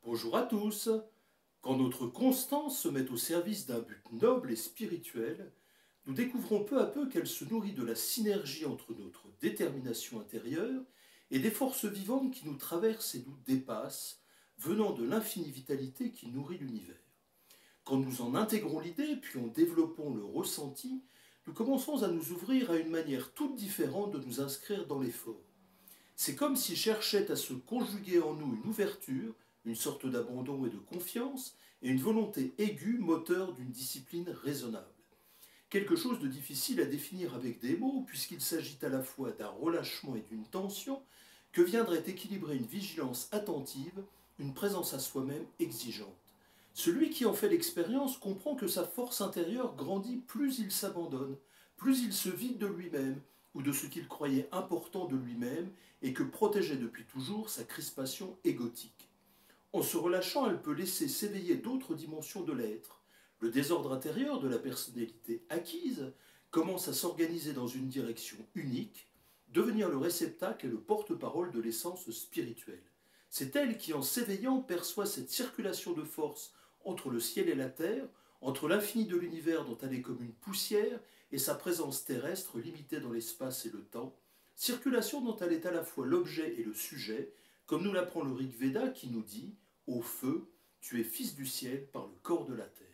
Bonjour à tous. Quand notre constance se met au service d'un but noble et spirituel, nous découvrons peu à peu qu'elle se nourrit de la synergie entre notre détermination intérieure et des forces vivantes qui nous traversent et nous dépassent, venant de l'infinie vitalité qui nourrit l'univers. Quand nous en intégrons l'idée, puis en développons le ressenti, nous commençons à nous ouvrir à une manière toute différente de nous inscrire dans l'effort. C'est comme si cherchait à se conjuguer en nous une ouverture, une sorte d'abandon et de confiance, et une volonté aiguë, moteur d'une discipline raisonnable. Quelque chose de difficile à définir avec des mots, puisqu'il s'agit à la fois d'un relâchement et d'une tension, que viendrait équilibrer une vigilance attentive, une présence à soi-même exigeante. Celui qui en fait l'expérience comprend que sa force intérieure grandit plus il s'abandonne, plus il se vide de lui-même, ou de ce qu'il croyait important de lui-même, et que protégeait depuis toujours sa crispation égotique. En se relâchant, elle peut laisser s'éveiller d'autres dimensions de l'être. Le désordre intérieur de la personnalité acquise commence à s'organiser dans une direction unique, devenir le réceptacle et le porte-parole de l'essence spirituelle. C'est elle qui, en s'éveillant, perçoit cette circulation de force entre le ciel et la terre, entre l'infini de l'univers dont elle est comme une poussière et sa présence terrestre limitée dans l'espace et le temps, circulation dont elle est à la fois l'objet et le sujet, comme nous l'apprend le Rig Veda qui nous dit « Au feu, tu es fils du ciel par le corps de la terre ».